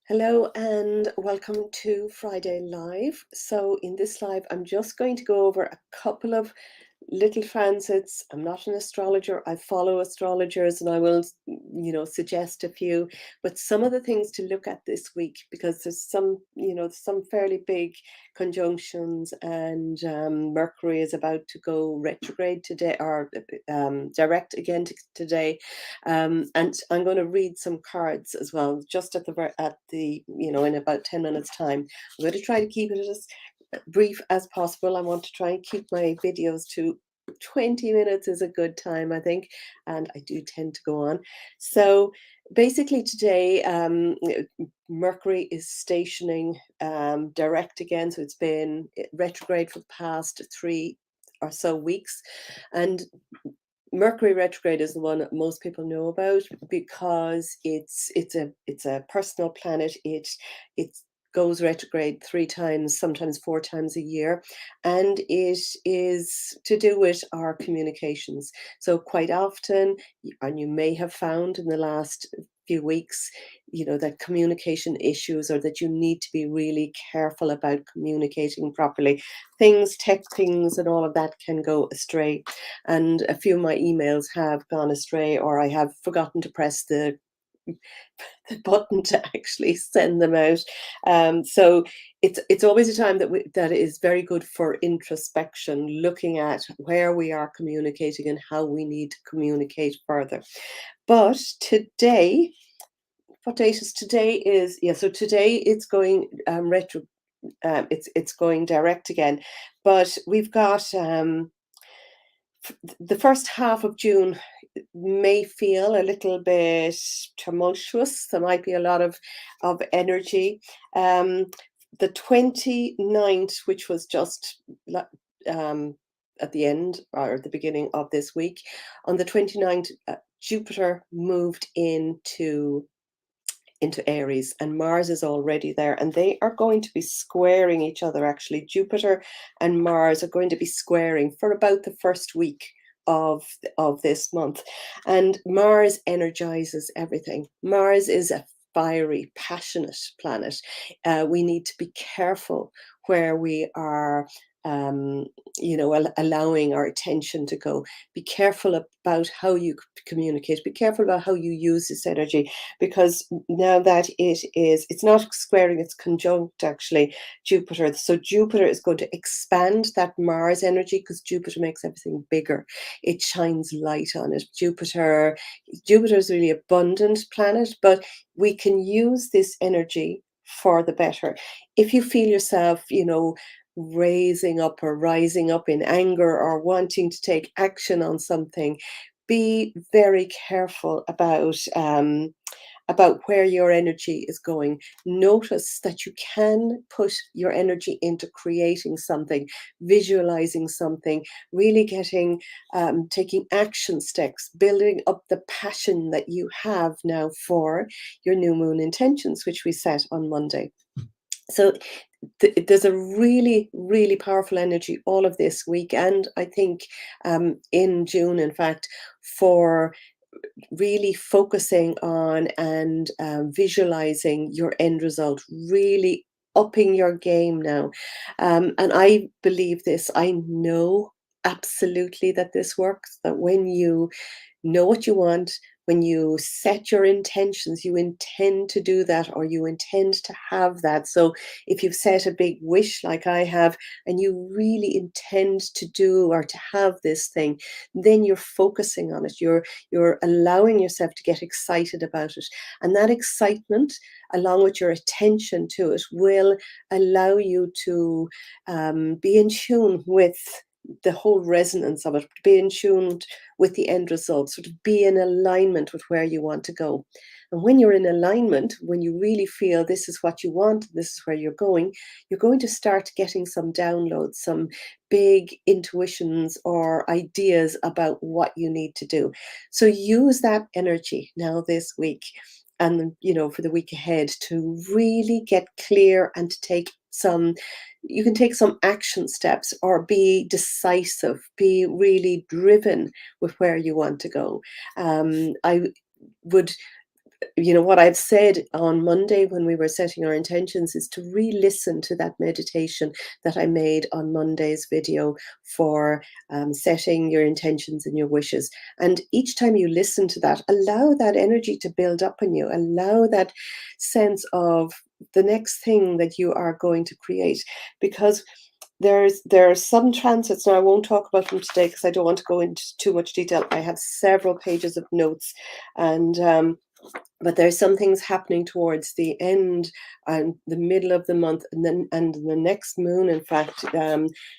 Hello and welcome to Friday Live. So in this live, I'm just going to go over a couple of little transits. I'm not an astrologer. I follow astrologers and I will, suggest a few, but some of the things to look at this week, because there's some fairly big conjunctions, and Mercury is about to go retrograde today, or direct again today. And I'm going to read some cards as well, just in about 10 minutes time. I'm going to try to keep it as brief as possible. I want to try and keep my videos to 20 minutes is a good time, I think, and I do tend to go on. So basically today, Mercury is stationing direct again, so it's been retrograde for the past 3 or so weeks, and Mercury retrograde is the one that most people know about because it's a personal planet. It goes retrograde 3 times, sometimes 4 times a year, and it is to do with our communications. So quite often, and you may have found in the last few weeks, that communication issues, or that you need to be really careful about communicating properly. Tech things and all of that can go astray, and a few of my emails have gone astray, or I have forgotten to press the button to actually send them out. So it's always a time that is very good for introspection, looking at where we are communicating and how we need to communicate further. But today, what date is today? So today it's going retro. It's going direct again, but we've got the first half of June may feel a little bit tumultuous. There might be a lot of energy. The 29th, which was just at the end or at the beginning of this week, on the 29th, Jupiter moved into Aries, and Mars is already there, and they are going to be squaring each other. Actually, Jupiter and Mars are going to be squaring for about the first week of this month, and Mars energizes everything. Mars is a fiery, passionate planet. We need to be careful where we are allowing our attention to go. Be careful about how you communicate. Be careful about how you use this energy, because now that it's not squaring, it's conjunct actually Jupiter. So Jupiter is going to expand that Mars energy, because Jupiter makes everything bigger. It shines light on it. Jupiter is really abundant planet, but we can use this energy for the better. If you feel yourself, raising up or rising up in anger or wanting to take action on something, be very careful about where your energy is going. Notice that you can put your energy into creating something, visualizing something, really taking action steps, building up the passion that you have now for your new moon intentions, which we set on Monday. So there's a really, really powerful energy all of this week, and I think in June, in fact, for really focusing on and visualizing your end result, really upping your game now. And I believe this. I know absolutely that this works, that when you know what you want, when you set your intentions, you intend to do that, or you intend to have that. So if you've set a big wish like I have, and you really intend to do or to have this thing, then you're focusing on it. You're allowing yourself to get excited about it. And that excitement, along with your attention to it, will allow you to be in tune with the whole resonance of it, be in tune with the end result, sort of be in alignment with where you want to go. And when you're in alignment, when you really feel this is what you want, this is where you're going to start getting some downloads, some big intuitions or ideas about what you need to do. So use that energy now this week, and for the week ahead, to really get clear and to take some action steps, or be decisive, be really driven with where you want to go. I would what I've said on Monday when we were setting our intentions is to re-listen to that meditation that I made on Monday's video for setting your intentions and your wishes. And each time you listen to that, allow that energy to build up in you, allow that sense of the next thing that you are going to create. Because there are some transits. Now I won't talk about them today because I don't want to go into too much detail. I have several pages of notes, and but there's some things happening towards the end and the middle of the month, and then and the next moon. In fact,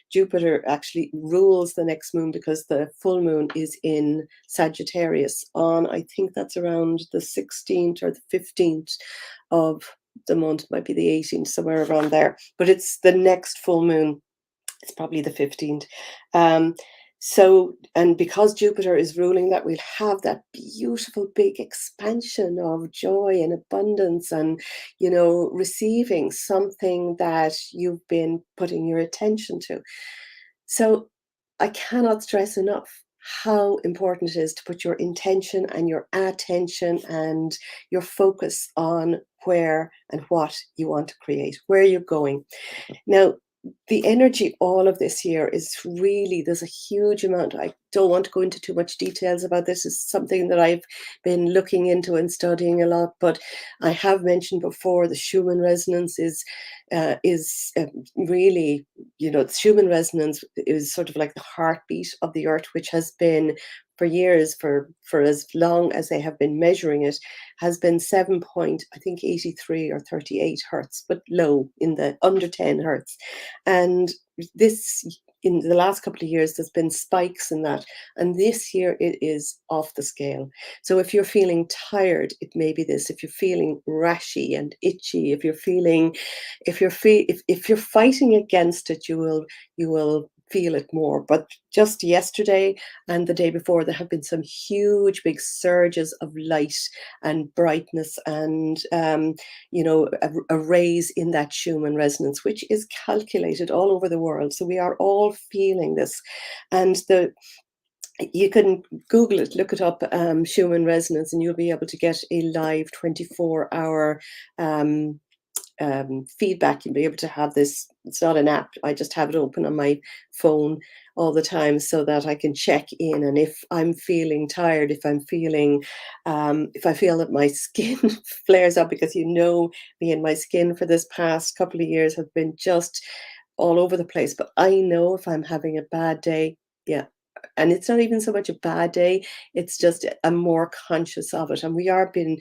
Jupiter actually rules the next moon because the full moon is in Sagittarius on, I think that's around the 16th or the 15th of the month, might be the 18th, somewhere around there. But it's the next full moon. It's probably the 15th. Um, and because Jupiter is ruling that, we'll have that beautiful big expansion of joy and abundance and, receiving something that you've been putting your attention to. So I cannot stress enough how important it is to put your intention and your attention and your focus on where and what you want to create, where you're going. Now, the energy all of this year is really, there's a huge amount. I don't want to go into too much details about this. It's something that I've been looking into and studying a lot, but I have mentioned before the Schumann resonance is really, the Schumann resonance is sort of like the heartbeat of the earth, which has been for years, for as long as they have been measuring it, has been 7 point, I think 83 or 38 hertz, but low, in the under 10 hertz. And this, in the last couple of years, there's been spikes in that. And this year it is off the scale. So if you're feeling tired, it may be this. If you're feeling rashy and itchy, if you're fighting against it, you will feel it more. But just yesterday and the day before, there have been some huge big surges of light and brightness and a raise in that Schumann resonance, which is calculated all over the world. So we are all feeling this. And you can Google it, look it up, Schumann resonance, and you'll be able to get a live 24-hour feedback. You'll be able to have this. It's not an app. I just have it open on my phone all the time so that I can check in. And if I'm feeling tired, if I feel that my skin flares up, because me and my skin for this past couple of years have been just all over the place. But I know if I'm having a bad day, yeah. And it's not even so much a bad day, it's just I'm more conscious of it. And we are being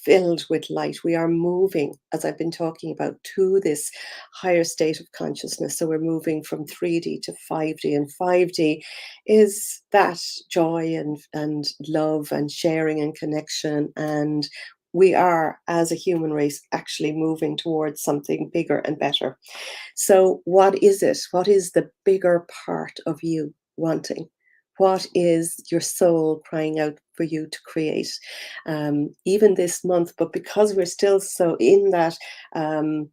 filled with light. We are moving, as I've been talking about, to this higher state of consciousness. So we're moving from 3D to 5D, and 5D is that joy and love and sharing and connection. And we are, as a human race, actually moving towards something bigger and better. So what is it? What is the bigger part of you wanting? What is your soul crying out for you to create? Even this month, but because we're still so in that and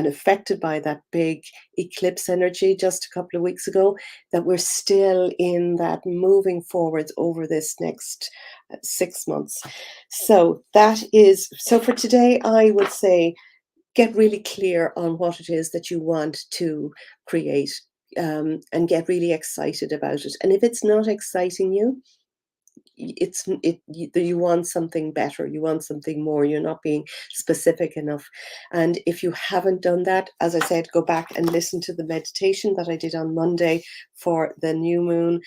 affected by that big eclipse energy just a couple of weeks ago, that we're still in that moving forwards over this next 6 months. So for today, I would say, get really clear on what it is that you want to create, and get really excited about it. And if it's not exciting you, you want something better, you want something more, you're not being specific enough. And if you haven't done that, as I said, go back and listen to the meditation that I did on Monday for the new moon.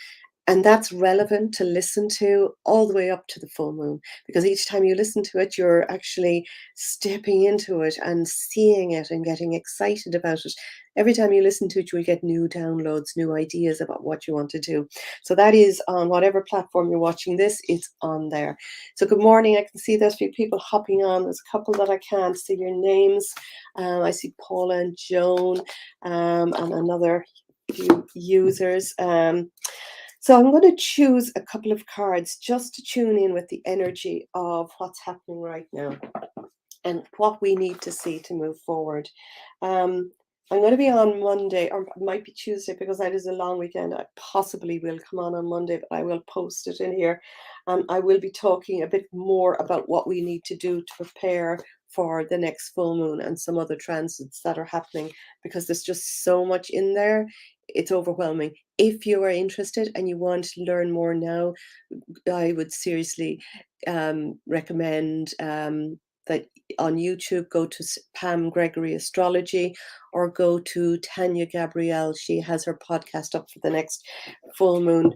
And that's relevant to listen to all the way up to the full moon, because each time you listen to it, you're actually stepping into it and seeing it and getting excited about it. Every time you listen to it, you will get new downloads, new ideas about what you want to do. So that is on whatever platform you're watching this, it's on there. So good morning. I can see there's a few people hopping on. There's a couple that I can't see your names. I see Paula and Joan, and another few users. So I'm going to choose a couple of cards just to tune in with the energy of what's happening right now and what we need to see to move forward. I'm going to be on Monday, or it might be Tuesday because that is a long weekend. I possibly will come on Monday, but I will post it in here. And I will be talking a bit more about what we need to do to prepare for the next full moon and some other transits that are happening, because there's just so much in there. It's overwhelming. If you are interested and you want to learn more now, I would seriously recommend that on YouTube, go to Pam Gregory Astrology, or go to Tanya Gabrielle. She has her podcast up for the next full moon.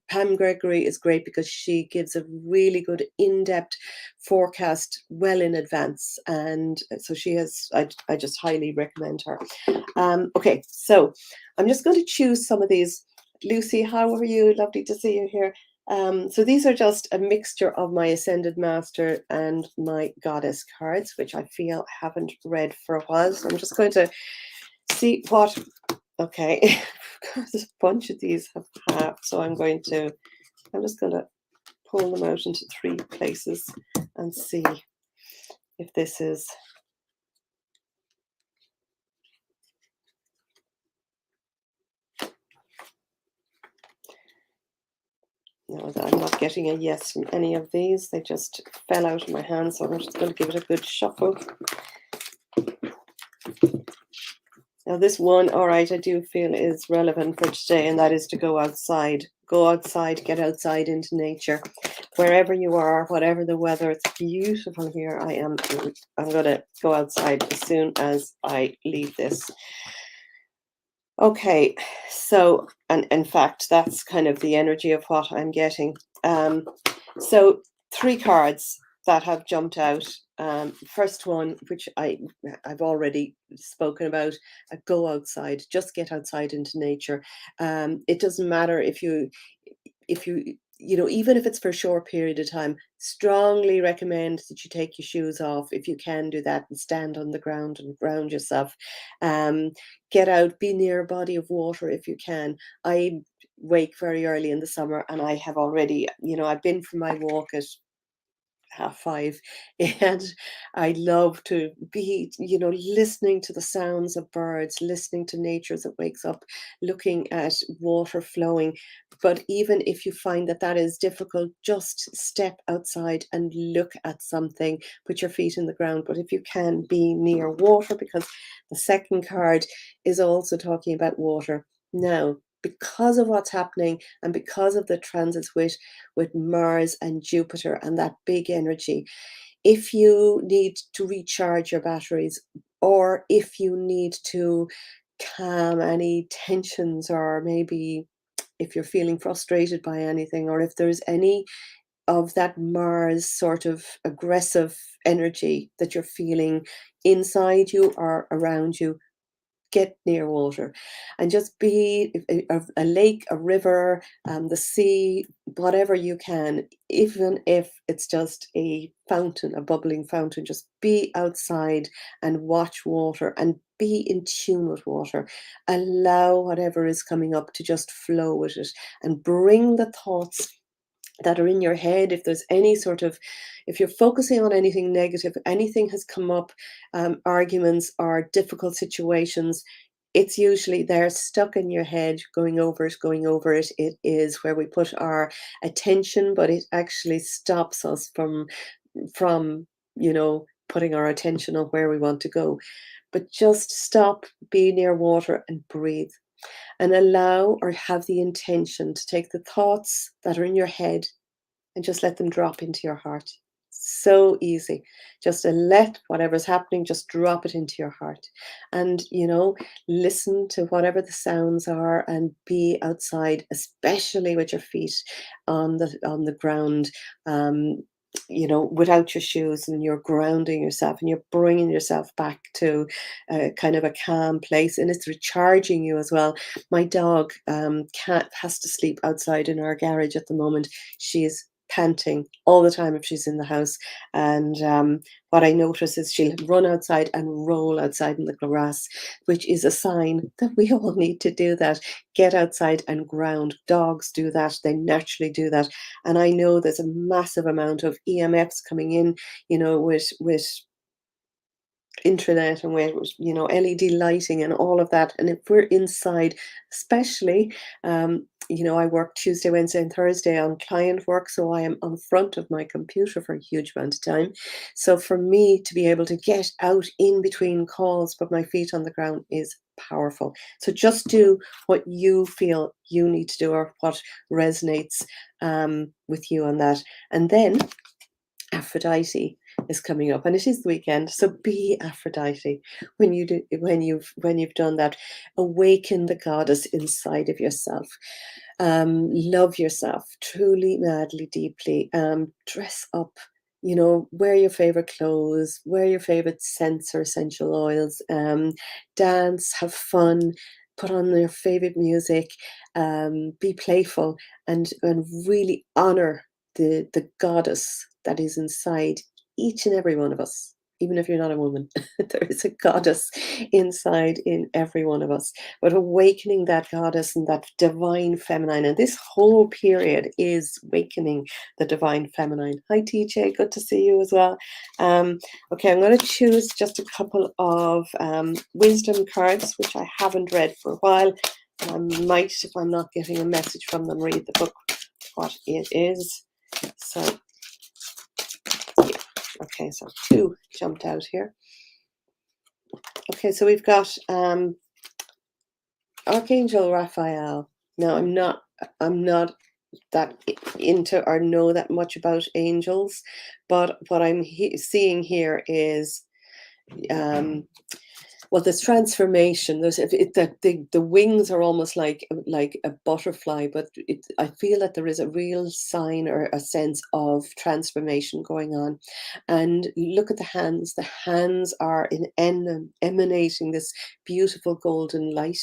Pam Gregory is great because she gives a really good in-depth forecast well in advance. And so she has, I just highly recommend her. Okay, so I'm just going to choose some of these. Lucy, how are you? Lovely to see you here. So these are just a mixture of my Ascended Master and my Goddess cards, which I feel I haven't read for a while. So I'm just going to see what, okay, there's a bunch of these have half. So I'm just going to pull them out into 3 places and see if this is. No, I'm not getting a yes from any of these. They just fell out of my hand, so I'm just going to give it a good shuffle. Now this one, all right, I do feel is relevant for today, and that is to go outside. Go outside, get outside into nature. Wherever you are, whatever the weather, it's beautiful here. I'm going to go outside as soon as I leave this. Okay, so, and in fact, that's kind of the energy of what I'm getting. So 3 cards that have jumped out. First one, which I've already spoken about, go outside, just get outside into nature. It doesn't matter if you even if it's for a short period of time, strongly recommend that you take your shoes off if you can do that, and stand on the ground and ground yourself. Get out, be near a body of water if you can. I wake very early in the summer, and I have already, I've been for my walk at 5:30, and I love to be, listening to the sounds of birds, listening to nature as it wakes up, looking at water flowing. But even if you find that that is difficult, just step outside and look at something, put your feet in the ground. But if you can, be near water, because the second card is also talking about water. Now, because of what's happening and because of the transits with Mars and Jupiter and that big energy, if you need to recharge your batteries, or if you need to calm any tensions, or maybe if you're feeling frustrated by anything, or if there's any of that Mars sort of aggressive energy that you're feeling inside you or around you, get near water, and just be a lake, a river, the sea, whatever you can, even if it's just a fountain, a bubbling fountain. Just be outside and watch water and be in tune with water. Allow whatever is coming up to just flow with it, and bring the thoughts that are in your head. If there's any sort of, if you're focusing on anything negative, anything has come up, arguments or difficult situations, it's usually they're stuck in your head, going over it, going over it. It is where we put our attention, but it actually stops us from putting our attention on where we want to go. But just stop, be near water and breathe, and allow or have the intention to take the thoughts that are in your head and just let them drop into your heart. So easy. Just to let whatever's happening, just drop it into your heart. And, listen to whatever the sounds are, and be outside, especially with your feet on the ground. Without your shoes, and you're grounding yourself, and you're bringing yourself back to kind of a calm place, and it's recharging you as well. My dog has to sleep outside in our garage at the moment. She's panting all the time if she's in the house, and what I notice is she'll run outside and roll outside in the grass, which is a sign that we all need to do that. Get outside and ground. Dogs do that, they naturally do that. And I know there's a massive amount of EMFs coming in, with intranet and with, you know, LED lighting and all of that. And if we're inside, especially, you know, I work Tuesday, Wednesday, and Thursday on client work, so I am on front of my computer for a huge amount of time. So for me to be able to get out in between calls, put my feet on the ground is powerful. So just do what you feel you need to do, or what resonates with you on that. And then Aphrodite is coming up, and it is the weekend. So be Aphrodite when you do, when you've done that. Awaken the goddess inside of yourself. Love yourself truly, madly, deeply. Dress up. You know, wear your favorite clothes. Wear your favorite scents or essential oils. Dance. Have fun. Put on your favorite music. Be playful, and really honor the goddess that is inside each and every one of us. Even if you're not a woman, there is a goddess inside in every one of us. But awakening that goddess and that divine feminine, and this whole period is awakening the divine feminine. Hi, TJ, good to see you as well. Okay, I'm going to choose just a couple of wisdom cards, which I haven't read for a while. I might, if I'm not getting a message from them, read the book, what it is. So, yeah. Okay, so 2 jumped out here. Okay, so we've got Archangel Raphael. Now, I'm not that into or know that much about angels, but what I'm seeing here is well, there's transformation. There's the wings are almost like a butterfly, but I feel that there is a real sign or a sense of transformation going on. And look at the hands. The hands are emanating this beautiful golden light,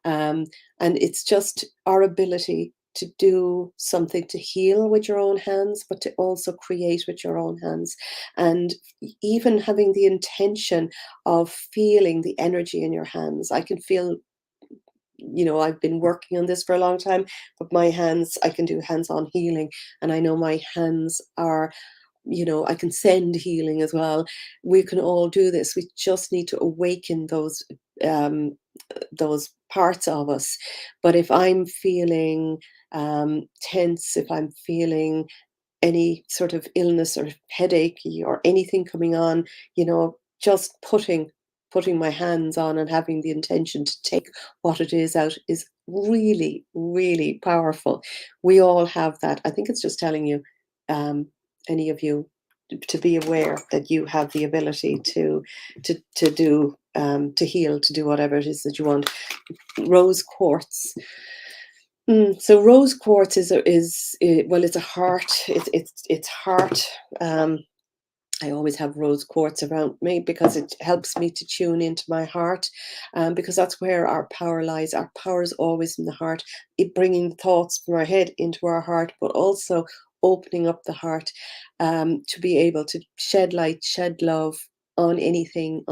and it's just our ability to do something to heal with your own hands, but to also create with your own hands, and even having the intention of feeling the energy in your hands. I can feel, you know, I've been working on this for a long time, but my hands, I can do hands-on healing, and I know my hands are, you know, I can send healing as well. We can all do this. We just need to awaken those parts of us. But if I'm feeling tense, if I'm feeling any sort of illness or headache or anything coming on, you know, just putting my hands on and having the intention to take what it is out is really, really powerful. We all have that. I think it's just telling you, any of you, to be aware that you have the ability to do to heal, to do whatever it is that you want. Rose quartz. So rose quartz well, it's a heart. It's heart. I always have rose quartz around me because it helps me to tune into my heart, because that's where our power lies. Our power is always in the heart. Bringing the thoughts from our head into our heart, but also opening up the heart to be able to shed light, shed love on anything,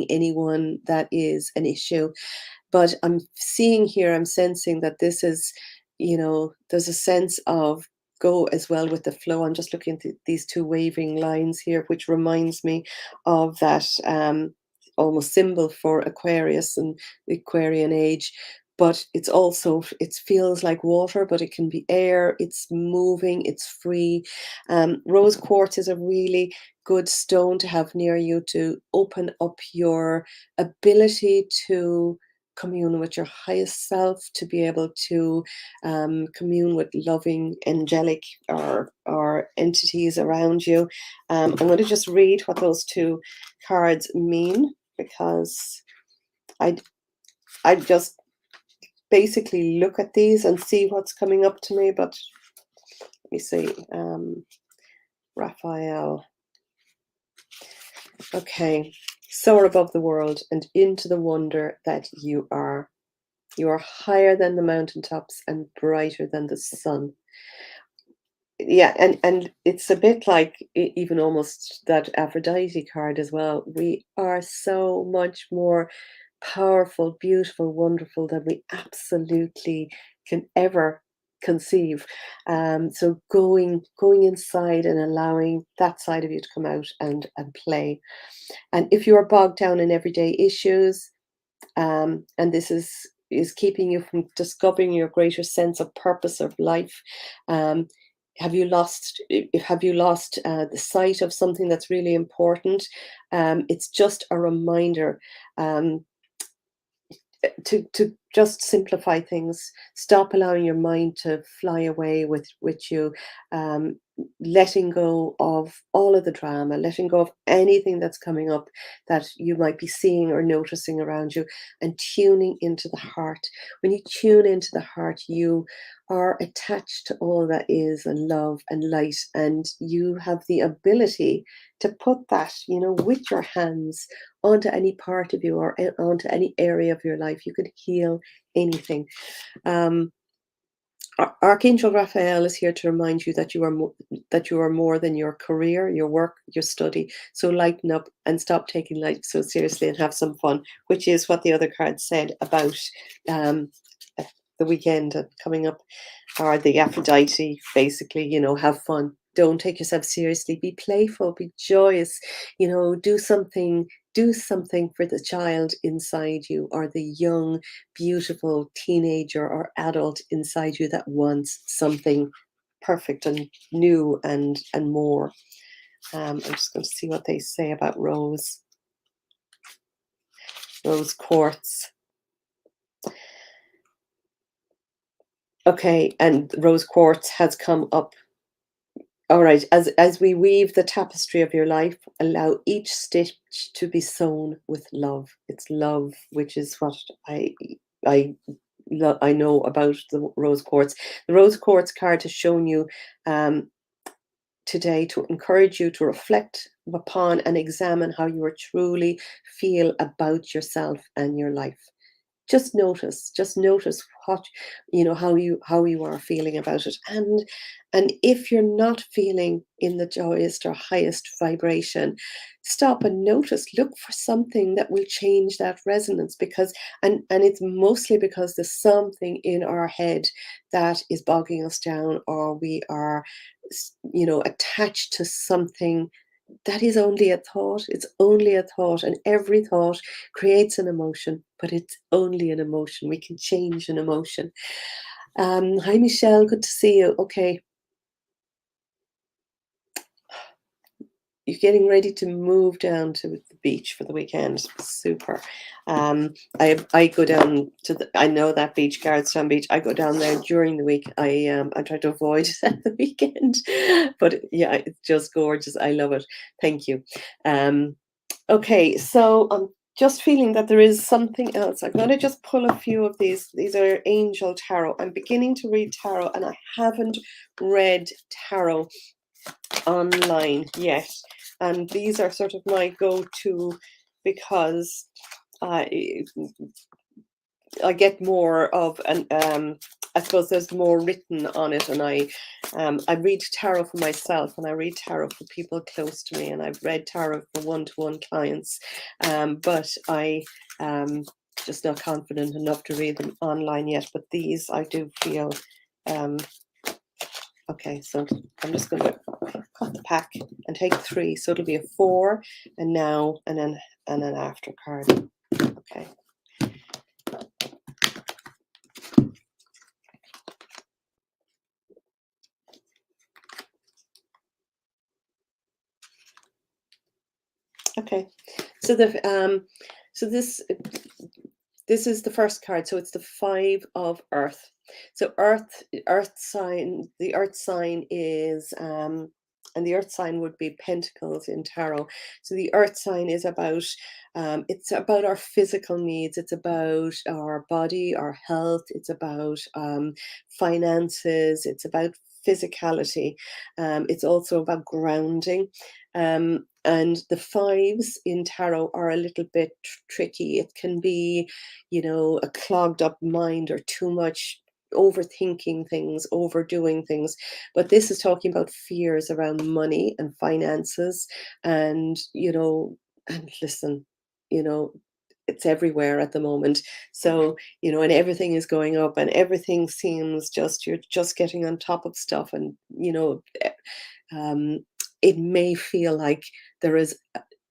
anyone that is an issue. But I'm seeing here, I'm sensing that this is, you know, there's a sense of go as well with the flow. I'm just looking at these 2 waving lines here, which reminds me of that almost symbol for Aquarius and the Aquarian age. But it's also, it feels like water, but it can be air. It's moving, it's free. Rose quartz is a really good stone to have near you to open up your ability to commune with your highest self, to be able to commune with loving angelic or entities around you. I'm going to just read what those 2 cards mean, because I just basically look at these and see what's coming up to me. But let me see. Raphael. Okay. Soar above the world and into the wonder that you are. You are higher than the mountaintops and brighter than the sun. Yeah, and it's a bit like even almost that Aphrodite card as well. We are so much more powerful, beautiful, wonderful than we absolutely can ever conceive. So going inside and allowing that side of you to come out and play. And if you are bogged down in everyday issues, and this is keeping you from discovering your greater sense of purpose of life, um, have you lost the sight of something that's really important? It's just a reminder. Um, to just simplify things, stop allowing your mind to fly away with you, um, letting go of all of the drama, letting go of anything that's coming up that you might be seeing or noticing around you, and tuning into the heart. When you tune into the heart, you are attached to all that is and love and light, and you have the ability to put that, with your hands onto any part of you, or onto any area of your life. You could heal anything. Um, Archangel Raphael is here to remind you that that you are more than your career, your work, your study. So lighten up and stop taking life so seriously and have some fun, which is what the other card said about um, the weekend coming up, or the Aphrodite. Basically, have fun. Don't take yourself seriously. Be playful. Be joyous. Do something for the child inside you, or the young, beautiful teenager or adult inside you that wants something perfect and new and more. I'm just going to see what they say about rose quartz. Okay, and rose quartz has come up. All right, as we weave the tapestry of your life, allow each stitch to be sewn with love. It's love, which is what I I know about the rose quartz. The rose quartz card has shown you um, today to encourage you to reflect upon and examine how you are truly feel about yourself and your life. Just notice what, how you are feeling about it. And if you're not feeling in the joyous or highest vibration, stop and notice, look for something that will change that resonance, because and it's mostly because there's something in our head that is bogging us down, or we are attached to something that is only a thought. It's only a thought, and every thought creates an emotion, but it's only an emotion. We can change an emotion. Hi, Michelle. Good to see you. Okay, you're getting ready to move down to the beach for the weekend. Super. I go down to I know that beach, Garrettstown Beach. I go down there during the week. I try to avoid it at the weekend, but yeah, it's just gorgeous. I love it. Thank you. Okay, so I'm just feeling that there is something else. I'm going to just pull a few of these. These are angel tarot. I'm beginning to read tarot, and I haven't read tarot online yet. And these are sort of my go-to, because I I get more of an I suppose there's more written on it, and I read tarot for myself, and I read tarot for people close to me, and I've read tarot for one-to-one clients, but I just not confident enough to read them online yet. But these I do feel okay. So I'm just going to cut the pack and take 3, so it'll be a 4, and now and then and an after card. Okay. Okay, so this is the first card. So it's the 5 of Earth. So Earth sign. The Earth sign is and the Earth sign would be Pentacles in tarot. So the Earth sign is about it's about our physical needs. It's about our body, our health. It's about finances. It's about physicality. It's also about grounding. And the 5s in tarot are a little bit tricky. It can be, a clogged up mind, or too much overthinking things, overdoing things. But this is talking about fears around money and finances. And, and listen, you know, it's everywhere at the moment. So, and everything is going up and everything seems you're just getting on top of stuff. And, um, it may feel like there is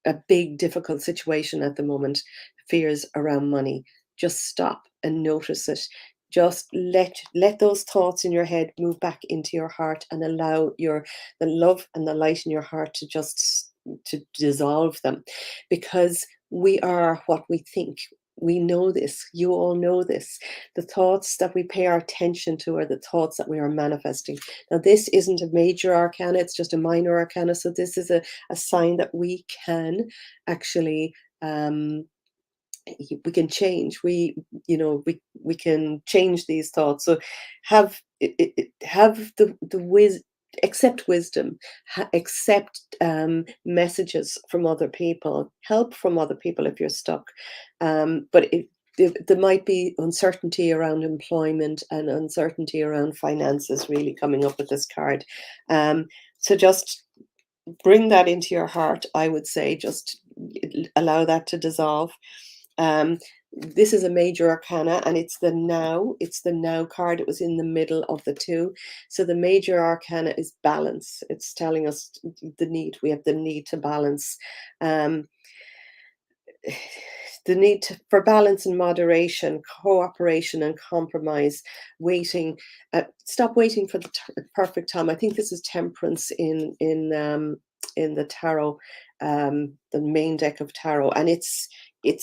a big, difficult situation at the moment, fears around money. Just stop and notice it. Just let those thoughts in your head move back into your heart and allow the love and the light in your heart to dissolve them, because we are what we think. We know this. You all know this. The thoughts that we pay our attention to are the thoughts that we are manifesting. Now, this isn't a major arcana, it's just a minor arcana. So this is a sign that we can actually we can change. We can change these thoughts. So have the wisdom, accept wisdom, accept messages from other people, help from other people if you're stuck. But there might be uncertainty around employment and uncertainty around finances really coming up with this card. So just bring that into your heart. I would say just allow that to dissolve. um, this is a major arcana, and it's the now card. It was in the middle of the two. So the major arcana is balance. It's telling us we have the need to balance. um, the need for balance and moderation, cooperation and compromise, waiting. Stop waiting for the perfect time. I think this is temperance in the tarot, the main deck of tarot, and it's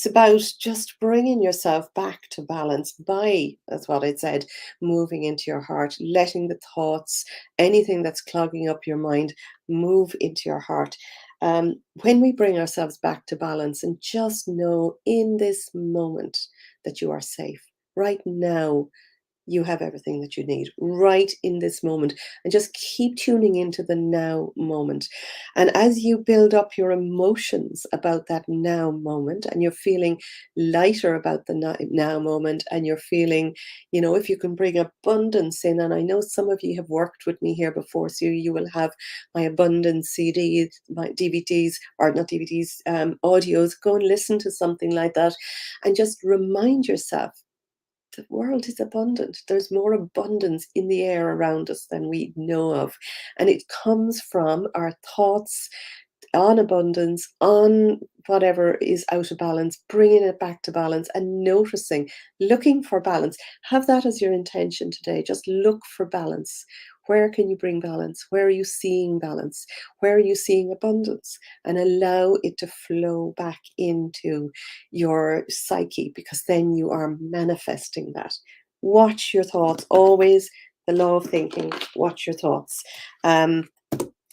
about just bringing yourself back to balance by, that's what I said, moving into your heart, letting the thoughts, anything that's clogging up your mind, move into your heart. When we bring ourselves back to balance and just know in this moment that you are safe right now, you have everything that you need right in this moment, and just keep tuning into the now moment. And as you build up your emotions about that now moment, and you're feeling lighter about the now moment, and you're feeling, if you can bring abundance in, and I know some of you have worked with me here before, so you will have my abundance CDs, my DVDs, or not DVDs, audios. Go and listen to something like that and just remind yourself the world is abundant. There's more abundance in the air around us than we know of. And it comes from our thoughts on abundance, on whatever is out of balance, bringing it back to balance and noticing, looking for balance. Have that as your intention today. Just look for balance. Where can you bring balance? Where are you seeing balance? Where are you seeing abundance? And allow it to flow back into your psyche, because then you are manifesting that. Watch your thoughts. Always the law of thinking. Watch your thoughts. And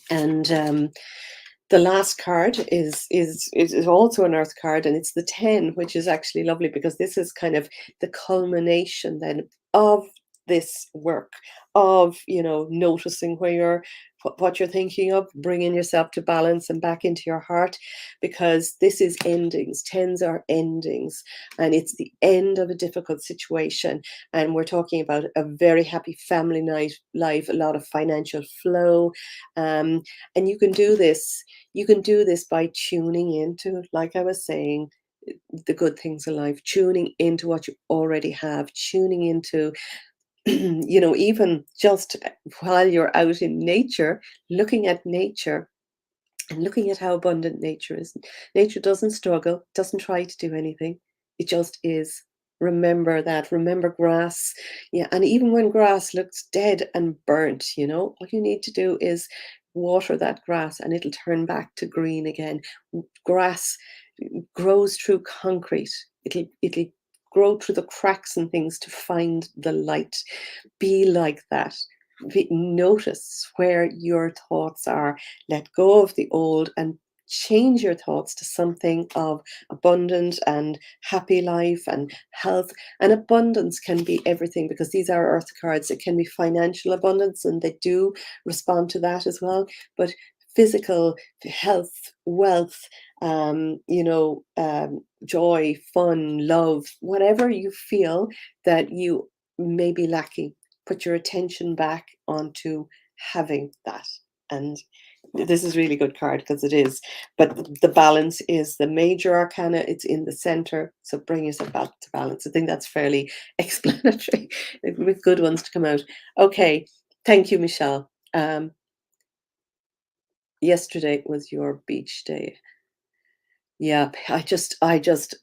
the last card is also an earth card, and it's the 10, which is actually lovely because this is kind of the culmination then of this work of noticing what you're thinking of, bringing yourself to balance and back into your heart, because this is endings. Tens are endings, and it's the end of a difficult situation, and we're talking about a very happy family life, a lot of financial flow. And you can do this by tuning into, like I was saying, the good things in life, tuning into what you already have, tuning into even just while you're out in nature, looking at nature and looking at how abundant nature is. Nature doesn't struggle, doesn't try to do anything. It just is. Remember that. Remember grass. Yeah, and even when grass looks dead and burnt, all you need to do is water that grass and it'll turn back to green again. Grass grows through concrete. It'll grow through the cracks and things to find the light. Be like that. Notice where your thoughts are. Let go of the old and change your thoughts to something of abundant and happy life and health. And abundance can be everything, because these are earth cards. It can be financial abundance, and they do respond to that as well. But physical health, wealth, joy, fun, love, whatever you feel that you may be lacking, put your attention back onto having that, and this is really good card because it is. But the balance is the major arcana. It's in the center. So bring yourself back to balance. I think that's fairly explanatory with good ones to come out. Okay. Thank you, Michelle. Yesterday was your beach day. Yeah, I just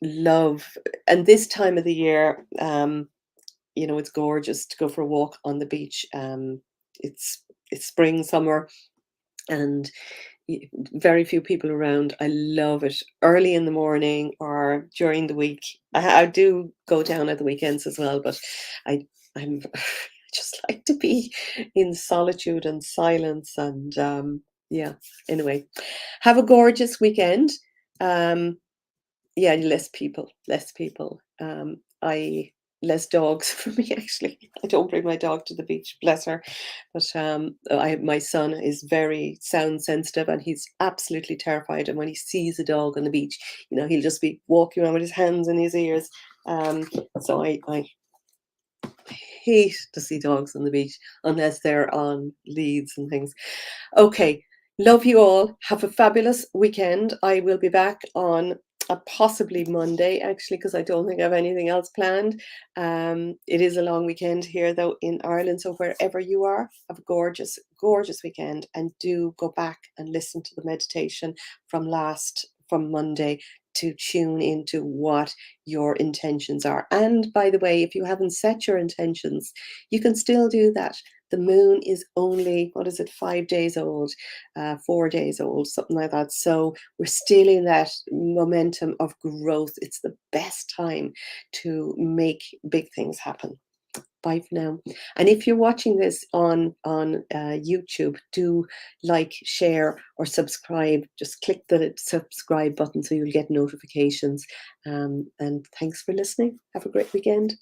love, and this time of the year, it's gorgeous to go for a walk on the beach. It's it's spring, summer, and very few people around. I love it early in the morning or during the week. I do go down at the weekends as well, but I'm I just like to be in solitude and silence. And yeah. Anyway, have a gorgeous weekend. Um, yeah, less people. I less dogs for me actually. I don't bring my dog to the beach, bless her. But my son is very sound sensitive and he's absolutely terrified. And when he sees a dog on the beach, he'll just be walking around with his hands in his ears. So I hate to see dogs on the beach unless they're on leads and things. Okay. Love you all. Have a fabulous weekend. I will be back on possibly Monday, actually, because I don't think I have anything else planned. It is a long weekend here, though, in Ireland. So wherever you are, have a gorgeous, gorgeous weekend. And do go back and listen to the meditation from Monday to tune into what your intentions are. And by the way, if you haven't set your intentions, you can still do that. The moon is only, 5 days old, 4 days old, something like that. So we're still in that momentum of growth. It's the best time to make big things happen. Bye for now. And if you're watching this on YouTube, do like, share, or subscribe. Just click the subscribe button so you'll get notifications. And thanks for listening. Have a great weekend.